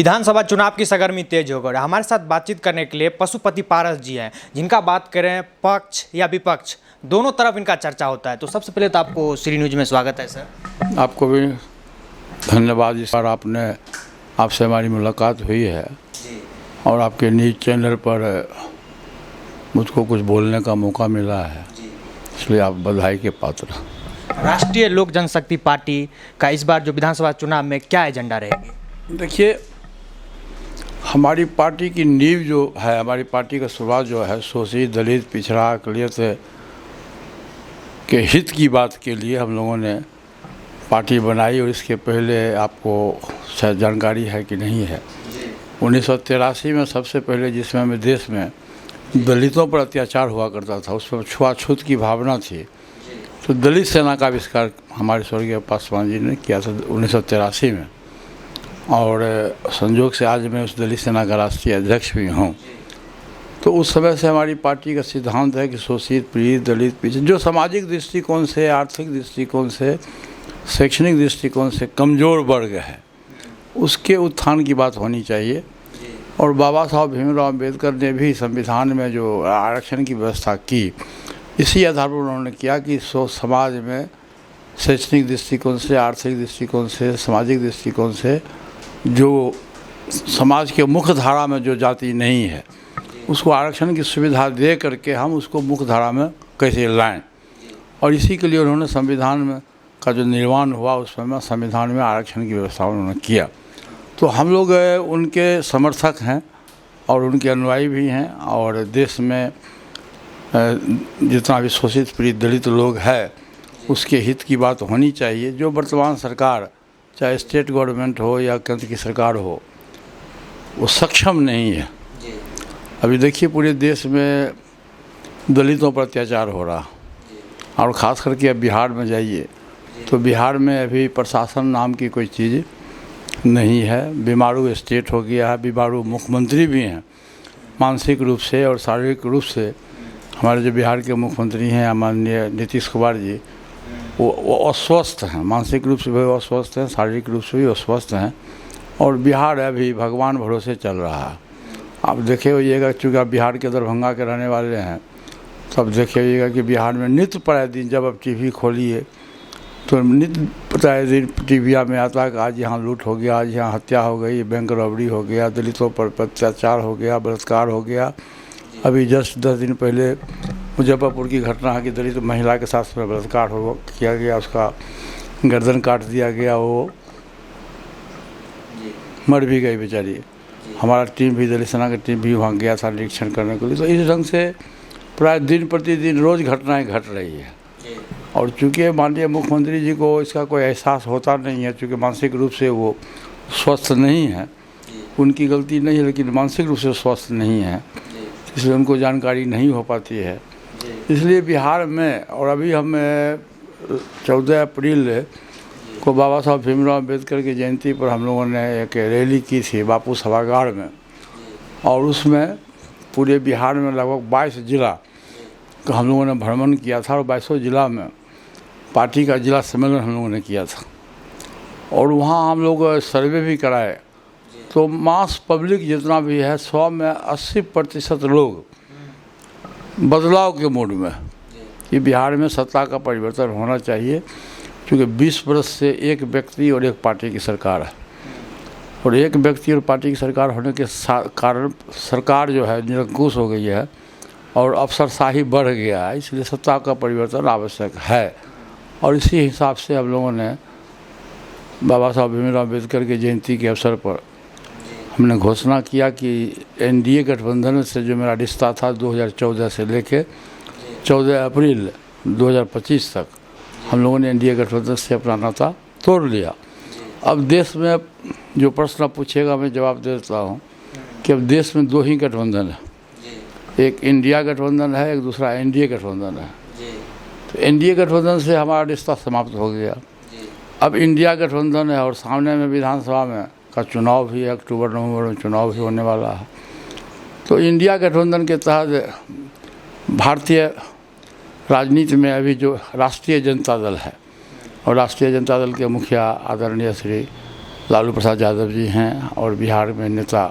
विधानसभा चुनाव की सरगर्मी तेज हो गई। हमारे साथ बातचीत करने के लिए पशुपति पारस जी हैं, जिनका बात करें पक्ष या विपक्ष दोनों तरफ इनका चर्चा होता है। तो सबसे पहले तो आपको श्री न्यूज में स्वागत है सर। आपको भी धन्यवाद। इस बार आपसे हमारी मुलाकात हुई है और आपके न्यूज़ चैनल पर मुझको कुछ बोलने का मौका मिला है, इसलिए आप बधाई के पात्र। राष्ट्रीय लोक जनशक्ति पार्टी का इस बार जो विधानसभा चुनाव में क्या एजेंडा रहेगी? देखिए, हमारी पार्टी की नींव जो है, हमारी पार्टी का शुरुआत जो है शोषित, दलित, पिछड़ा, अक़लियत के हित की बात के लिए हम लोगों ने पार्टी बनाई। और इसके पहले आपको शायद जानकारी है कि नहीं है, 1983 में सबसे पहले जिसमें हमें देश में दलितों पर अत्याचार हुआ करता था, उसमें छुआछूत की भावना थी, तो दलित सेना का आविष्कार हमारे स्वर्गीय पासवान जी ने किया था 1983 में। और संयोग से आज मैं उस दलित सेना का राष्ट्रीय अध्यक्ष भी हूँ। तो उस समय से हमारी पार्टी का सिद्धांत है कि शोषित, पीड़ित, दलित, पिछड़े, जो सामाजिक दृष्टिकोण से, आर्थिक दृष्टिकोण से, शैक्षणिक दृष्टिकोण से कमज़ोर वर्ग है, उसके उत्थान की बात होनी चाहिए। और बाबा साहब भीमराव अम्बेडकर ने भी संविधान में जो आरक्षण की व्यवस्था की, इसी आधार पर उन्होंने किया कि समाज में शैक्षणिक दृष्टिकोण से, आर्थिक दृष्टिकोण से, सामाजिक दृष्टिकोण से जो समाज के मुख्य धारा में जो जाति नहीं है, उसको आरक्षण की सुविधा दे करके हम उसको मुख्य धारा में कैसे लाएं। और इसी के लिए उन्होंने संविधान में का जो निर्माण हुआ, उसमें संविधान में आरक्षण की व्यवस्था उन्होंने किया। तो हम लोग उनके समर्थक हैं और उनके अनुयायी भी हैं। और देश में जितना भी शोषित, पीड़ित, दलित लोग हैं, उसके हित की बात होनी चाहिए। जो वर्तमान सरकार, चाहे स्टेट गवर्नमेंट हो या केंद्र की सरकार हो, वो सक्षम नहीं है। अभी देखिए, पूरे देश में दलितों पर अत्याचार हो रहा, और ख़ास करके अब बिहार में जाइए तो बिहार में अभी प्रशासन नाम की कोई चीज़ नहीं है। बीमारू स्टेट हो गया है, बीमारू मुख्यमंत्री भी हैं, मानसिक रूप से और शारीरिक रूप से। हमारे जो बिहार के मुख्यमंत्री हैं माननीय नीतीश कुमार जी, वो अस्वस्थ हैं, मानसिक रूप से भी अस्वस्थ हैं, शारीरिक रूप से भी अस्वस्थ हैं। और बिहार अभी भगवान भरोसे चल रहा है। आप देखे होइएगा, चूँकि आप बिहार के दरभंगा के रहने वाले हैं, तो अब देखे होइएगा कि बिहार में नित्य प्राय दिन जब आप टीवी खोलिए तो नित्य प्राय दिन टीविया में आता है कि आज यहाँ लूट हो गया, आज यहाँ हत्या हो गई, बैंक रॉबरी हो गया, दलितों पर अत्याचार हो गया, बलात्कार हो गया। अभी जस्ट 10 दिन पहले मुजफ्फरपुर की घटना है कि दलित महिला के साथ में बलात्कार किया गया, उसका गर्दन काट दिया गया, वो मर भी गई बेचारी। हमारा टीम भी, दलित सेना का टीम भी वहाँ गया था निरीक्षण करने के लिए। तो इस ढंग से प्राय दिन प्रतिदिन रोज़ घटनाएं घट रही है। और चूँकि माननीय मुख्यमंत्री जी को इसका कोई एहसास होता नहीं है, चूँकि मानसिक रूप से वो स्वस्थ नहीं है, उनकी गलती नहीं है, लेकिन मानसिक रूप से स्वस्थ नहीं है, इसलिए उनको जानकारी नहीं हो पाती है। इसलिए बिहार में, और अभी हम 14 अप्रैल को बाबा साहब भीमराव अम्बेडकर की जयंती पर हम लोगों ने एक रैली की थी बापू सभागार में। और उसमें पूरे बिहार में लगभग 22 जिला का हम लोगों ने भ्रमण किया था, और 22 जिला में पार्टी का जिला सम्मेलन हम लोगों ने किया था। और वहाँ हम लोग सर्वे भी कराए, तो मास पब्लिक जितना भी है, 100 में 80% लोग बदलाव के मूड में, कि बिहार में सत्ता का परिवर्तन होना चाहिए। क्योंकि 20 वर्ष से एक व्यक्ति और एक पार्टी की सरकार है, और एक व्यक्ति और पार्टी की सरकार होने के कारण सरकार जो है निरंकुश हो गई है और अफसरशाही बढ़ गया है। इसलिए सत्ता का परिवर्तन आवश्यक है। और इसी हिसाब से हम लोगों ने बाबा साहब भीमराव अम्बेडकर की जयंती के अवसर पर हमने घोषणा किया कि एनडीए गठबंधन से जो मेरा रिश्ता था 2014 से लेके 14 अप्रैल 2025 तक, हम लोगों ने एनडीए गठबंधन से अपना नाता तोड़ लिया। अब देश में जो प्रश्न पूछेगा मैं जवाब दे देता हूँ कि अब देश में 2 ही गठबंधन है, एक इंडिया गठबंधन है, एक दूसरा एनडीए गठबंधन है। तो एनडीए गठबंधन से हमारा रिश्ता समाप्त हो गया। अब इंडिया गठबंधन है, और सामने में विधानसभा में का चुनाव भी है, अक्टूबर नवंबर में चुनाव भी होने वाला है। तो इंडिया गठबंधन के तहत भारतीय राजनीति में अभी जो राष्ट्रीय जनता दल है, और राष्ट्रीय जनता दल के मुखिया आदरणीय श्री लालू प्रसाद यादव जी हैं और बिहार में नेता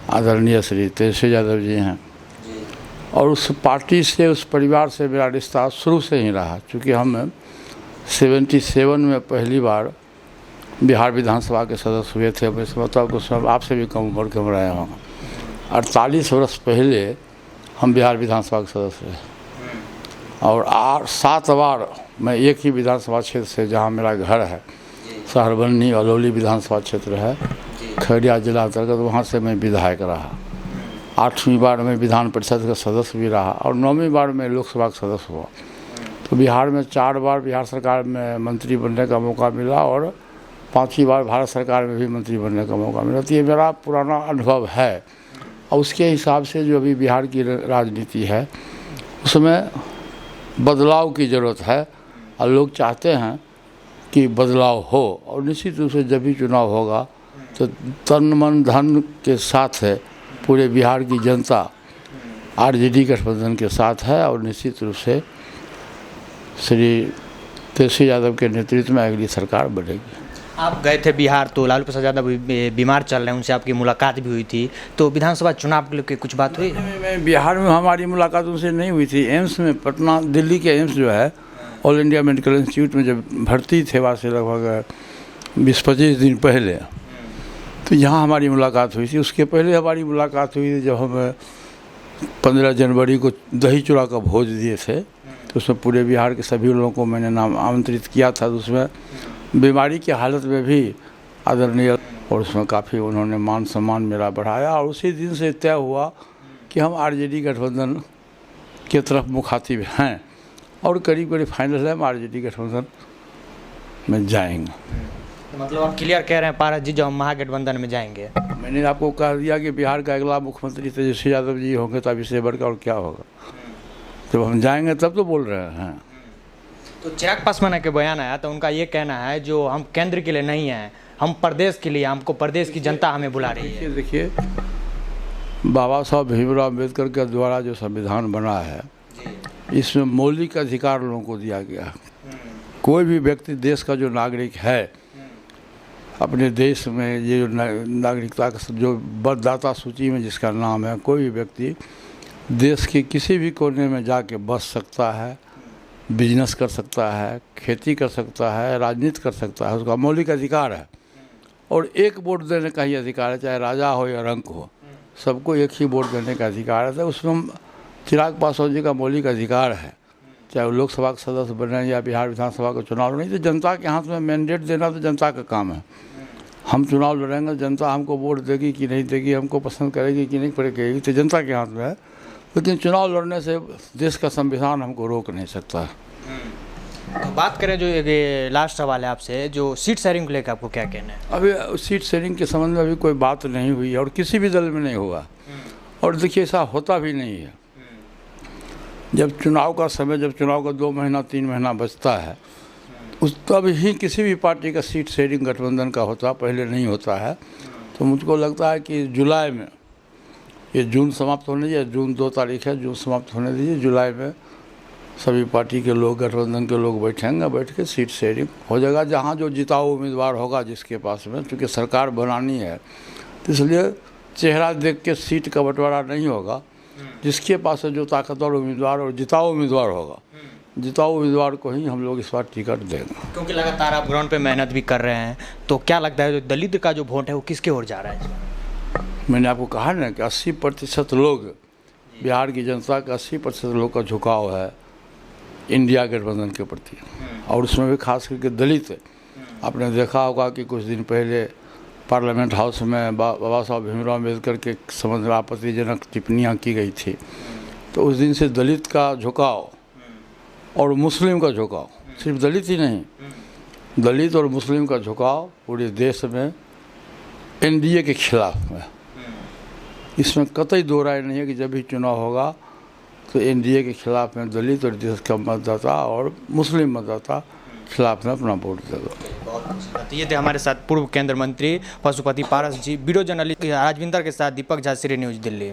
आदरणीय श्री तेजस्वी यादव जी हैं। और उस पार्टी से, उस परिवार से मेरा रिश्ता शुरू से ही रहा। चूँकि हम 77 में पहली बार बिहार विधानसभा के सदस्य हुए थे। मैं समझता हूँ कि उसमें आपसे भी कम उम्र के हम रहे होंगे। 48 वर्ष पहले हम बिहार विधानसभा के सदस्य रहे और 7 बार मैं एक ही विधानसभा क्षेत्र से, जहाँ मेरा घर है सहरबन्नी अलौली विधानसभा क्षेत्र है, खगड़िया जिला अंतर्गत, वहाँ से मैं विधायक रहा। 8वीं बार मैं विधान परिषद का सदस्य भी रहा और 9वीं बार मैं लोकसभा का सदस्य हुआ। तो बिहार में 4 बार बिहार सरकार में मंत्री बनने का मौका मिला और 5वीं बार भारत सरकार में भी मंत्री बनने का मौका मिला। तो ये मेरा पुराना अनुभव है और उसके हिसाब से जो अभी बिहार की राजनीति है उसमें बदलाव की ज़रूरत है और लोग चाहते हैं कि बदलाव हो। और निश्चित रूप से जब भी चुनाव होगा तो तन मन धन के साथ है पूरे बिहार की जनता आरजेडी गठबंधन के साथ है और निश्चित रूप से श्री तेजस्वी यादव के नेतृत्व में अगली सरकार बनेगी। आप गए थे बिहार तो लालू प्रसाद यादव बीमार चल रहे हैं, उनसे आपकी मुलाकात भी हुई थी, तो विधानसभा चुनाव के लिए कुछ बात हुई? मैं बिहार में हमारी मुलाकात उनसे नहीं हुई थी। एम्स में, पटना दिल्ली के एम्स जो है ऑल इंडिया मेडिकल इंस्टीट्यूट में जब भर्ती थे वहाँ से लगभग 20-25 दिन पहले, तो यहाँ हमारी मुलाकात हुई थी। उसके पहले हमारी मुलाकात हुई थी जब हम 15 जनवरी को दही चूड़ा का भोज दिए थे, तो उसमें पूरे बिहार के सभी लोगों को मैंने नाम आमंत्रित किया था। तो उसमें बीमारी की हालत में भी आदरणीय, और उसमें काफ़ी उन्होंने मान सम्मान मेरा बढ़ाया और उसी दिन से तय हुआ कि हम आरजेडी गठबंधन की तरफ मुखातिब हैं और करीब करीब फाइनल है, हम आरजेडी गठबंधन में जाएंगे। मतलब आप क्लियर कह रहे हैं पारस जी जो हम महागठबंधन में जाएंगे? मैंने आपको कह दिया कि बिहार का अगला मुख्यमंत्री तेजस्वी यादव जी होंगे, तो अब इससे बढ़कर और क्या होगा। जब हम जाएंगे तब तो बोल रहे हैं। तो चिराग पासवान के बयान आया तो उनका ये कहना है जो हम केंद्र के लिए नहीं हैं, हम प्रदेश के लिए, हमको प्रदेश की जनता हमें बुला रही है। देखिए, बाबा साहब भीमराव अम्बेडकर के द्वारा जो संविधान बना है इसमें मौलिक अधिकार लोगों को दिया गया। कोई भी व्यक्ति, देश का जो नागरिक है, अपने देश में ये जो नागरिकता का जो मतदाता सूची में जिसका नाम है, कोई भी व्यक्ति देश के किसी भी कोने में जाके बस सकता है, बिजनेस कर सकता है, खेती कर सकता है, राजनीति कर सकता है, उसका मौलिक अधिकार है। और एक वोट देने का ही अधिकार है, चाहे राजा हो या रंक हो, सबको एक ही वोट देने का अधिकार है। तो उसमें चिराग पासवान जी का मौलिक अधिकार है, चाहे वो लोकसभा के सदस्य बने या बिहार विधानसभा का चुनाव लड़े। तो जनता के हाथ में मैंडेट देना तो जनता का काम है। हम चुनाव लड़ेंगे, जनता हमको वोट देगी कि नहीं देगी, हमको पसंद करेगी कि नहीं करेगी, तो जनता के हाथ में है। लेकिन चुनाव लड़ने से देश का संविधान हमको रोक नहीं सकता। तो बात करें जो ये लास्ट सवाल है आपसे, जो सीट शेयरिंग को लेकर आपको क्या कहना है? अभी सीट शेयरिंग के संबंध में अभी कोई बात नहीं हुई और किसी भी दल में नहीं हुआ और देखिए ऐसा होता भी नहीं है। जब चुनाव का समय, जब चुनाव का 2 महीना 3 महीना बचता है, उस तब ही किसी भी पार्टी का सीट शेयरिंग गठबंधन का होता, पहले नहीं होता है। तो मुझको लगता है कि जुलाई में, ये जून समाप्त होने दीजिए, जून 2 तारीख है, जून समाप्त होने दीजिए, जुलाई में सभी पार्टी के लोग, गठबंधन के लोग बैठेंगे, बैठ के सीट शेयरिंग हो जाएगा। जहाँ जो जिताऊ उम्मीदवार होगा जिसके पास में, क्योंकि सरकार बनानी है तो इसलिए चेहरा देख के सीट का बंटवारा नहीं होगा। जिसके पास जो ताकतवर उम्मीदवार और जिताऊ उम्मीदवार होगा, जिताऊ उम्मीदवार को ही हम लोग इस बार टिकट देंगे। क्योंकि लगातार आप ग्राउंड पे मेहनत भी कर रहे हैं, तो क्या लगता है जो दलित का जो वोट है वो किसके ओर जा रहा है? मैंने आपको कहा ना कि 80% लोग, बिहार की जनता का 80% लोग का झुकाव है इंडिया गठबंधन के प्रति, और उसमें भी खास करके दलित। आपने देखा होगा कि कुछ दिन पहले पार्लियामेंट हाउस में बाबा साहब भीमराव अम्बेडकर के संबंध में आपत्तिजनक टिप्पणियाँ की गई थी। तो उस दिन से दलित का झुकाव और मुस्लिम का झुकाव, सिर्फ दलित ही नहीं, दलित और मुस्लिम का झुकाव पूरे देश में एनडीए के खिलाफ में। इसमें कतई दो राय नहीं है कि जब भी चुनाव होगा तो एनडीए के खिलाफ में दलित और देश का मतदाता और मुस्लिम मतदाता खिलाफ में अपना वोट देगा। ये थे हमारे साथ पूर्व केंद्रीय मंत्री पशुपति पारस जी। वीडियो जर्नलिस्ट राजविंदर के साथ दीपक झा, श्री न्यूज़ दिल्ली।